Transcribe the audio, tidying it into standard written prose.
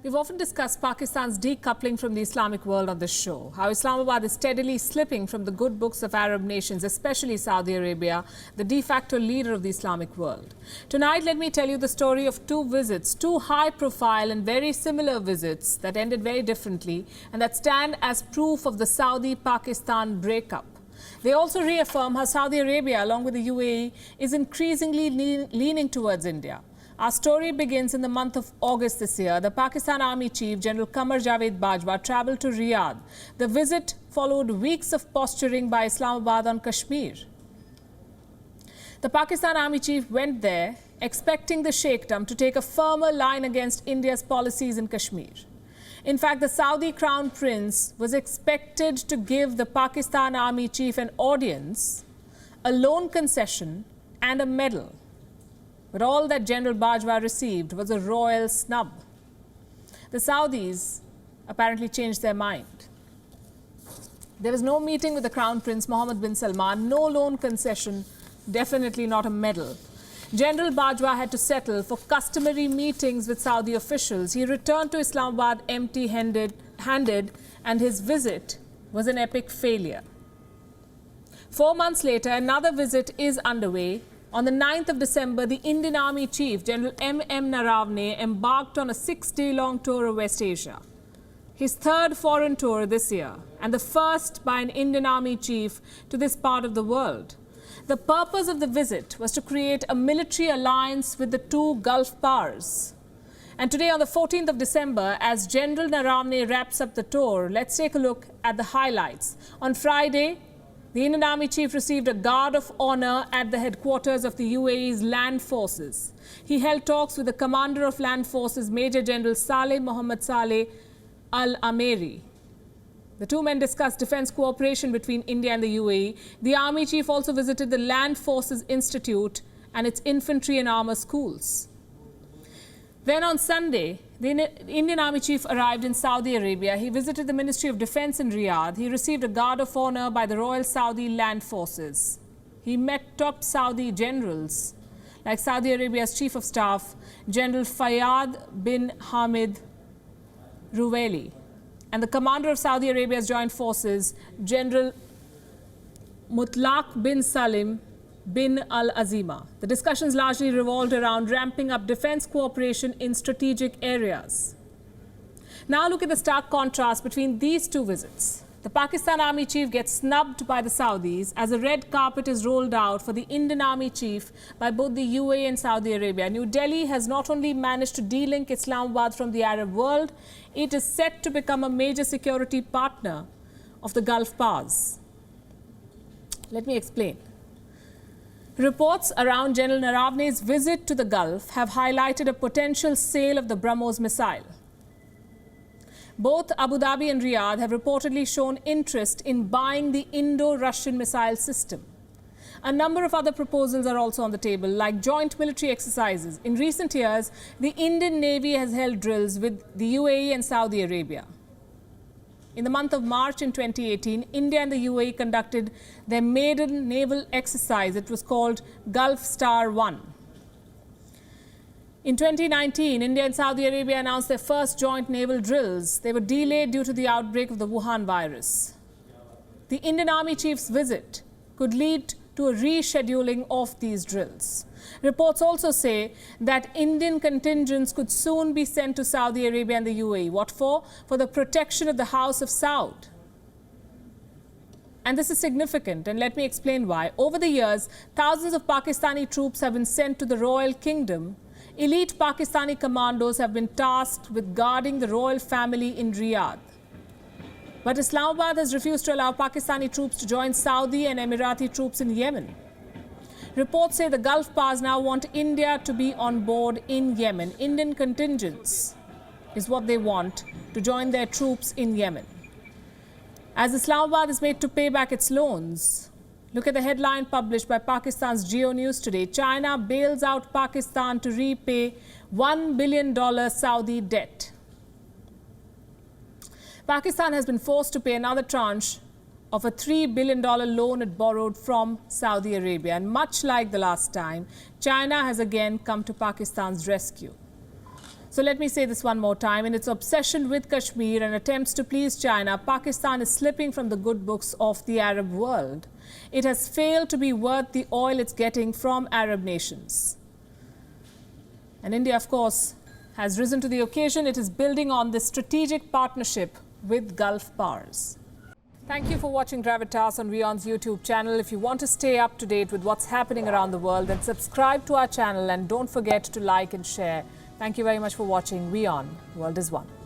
We've often discussed Pakistan's decoupling from the Islamic world on this show, how Islamabad is steadily slipping from the good books of Arab nations, especially Saudi Arabia, the de facto leader of the Islamic world. Tonight, let me tell you the story of two visits, two high-profile and very similar visits that ended very differently and that stand as proof of the Saudi-Pakistan breakup. They also reaffirm how Saudi Arabia, along with the UAE, is increasingly leaning towards India. Our story begins in the month of August this year. The Pakistan Army Chief, General Qamar Javed Bajwa, travelled to Riyadh. The visit followed weeks of posturing by Islamabad on Kashmir. The Pakistan Army Chief went there expecting the Sheikhdom to take a firmer line against India's policies in Kashmir. In fact, the Saudi Crown Prince was expected to give the Pakistan Army Chief an audience, a loan concession and a medal. But all that General Bajwa received was a royal snub. The Saudis apparently changed their mind. There was no meeting with the Crown Prince Mohammed bin Salman, no loan concession, definitely not a medal. General Bajwa had to settle for customary meetings with Saudi officials. He returned to Islamabad empty-handed, and his visit was an epic failure. 4 months later, another visit is underway. On the 9th of December, the Indian Army Chief, General M.M. Naravne, embarked on a 6-day-long tour of West Asia. His third foreign tour this year, and the first by an Indian Army Chief to this part of the world. The purpose of the visit was to create a military alliance with the two Gulf powers. And today, on the 14th of December, as General Naravne wraps up the tour, let's take a look at the highlights. On Friday, the Indian Army Chief received a guard of honor at the headquarters of the UAE's land forces. He held talks with the commander of land forces, Major General Saleh Mohammed Saleh Al-Ameri. The two men discussed defense cooperation between India and the UAE. The Army Chief also visited the Land Forces Institute and its infantry and armor schools. Then on Sunday, the Indian Army Chief arrived in Saudi Arabia. He visited the Ministry of Defense in Riyadh. He received a guard of honor by the Royal Saudi Land Forces. He met top Saudi generals like Saudi Arabia's Chief of Staff, General Fayyad bin Hamid Ruwaili, and the commander of Saudi Arabia's joint forces, General Mutlaq bin Salim bin Al-Azima. The discussions largely revolved around ramping up defense cooperation in strategic areas. Now look at the stark contrast between these two visits. The Pakistan Army Chief gets snubbed by the Saudis as a red carpet is rolled out for the Indian Army Chief by both the UAE and Saudi Arabia. New Delhi has not only managed to delink Islamabad from the Arab world, it is set to become a major security partner of the Gulf powers. Let me explain. Reports around General Naravne's visit to the Gulf have highlighted a potential sale of the BrahMos missile. Both Abu Dhabi and Riyadh have reportedly shown interest in buying the Indo-Russian missile system. A number of other proposals are also on the table, like joint military exercises. In recent years, the Indian Navy has held drills with the UAE and Saudi Arabia. In the month of March in 2018, India and the UAE conducted their maiden naval exercise. It was called Gulf Star 1. In 2019, India and Saudi Arabia announced their first joint naval drills. They were delayed due to the outbreak of the Wuhan virus. The Indian Army Chief's visit could lead to a rescheduling of these drills. Reports also say that Indian contingents could soon be sent to Saudi Arabia and the UAE. What for? For the protection of the House of Saud. And this is significant, and let me explain why. Over the years, thousands of Pakistani troops have been sent to the Royal Kingdom. Elite Pakistani commandos have been tasked with guarding the royal family in Riyadh. But Islamabad has refused to allow Pakistani troops to join Saudi and Emirati troops in Yemen. Reports say the Gulf powers now want India to be on board in Yemen. Indian contingents is what they want to join their troops in Yemen. As Islamabad is made to pay back its loans, look at the headline published by Pakistan's Geo News today. China bails out Pakistan to repay $1 billion Saudi debt. Pakistan has been forced to pay another tranche of a $3 billion loan it borrowed from Saudi Arabia. And much like the last time, China has again come to Pakistan's rescue. So let me say this one more time. In its obsession with Kashmir and attempts to please China, Pakistan is slipping from the good books of the Arab world. It has failed to be worth the oil it's getting from Arab nations. And India, of course, has risen to the occasion. It is building on this strategic partnership with Gulf powers. Thank you for watching Gravitas on WION's YouTube channel. If you want to stay up to date with what's happening around the world, then subscribe to our channel and don't forget to like and share. Thank you very much for watching WION. The World is One.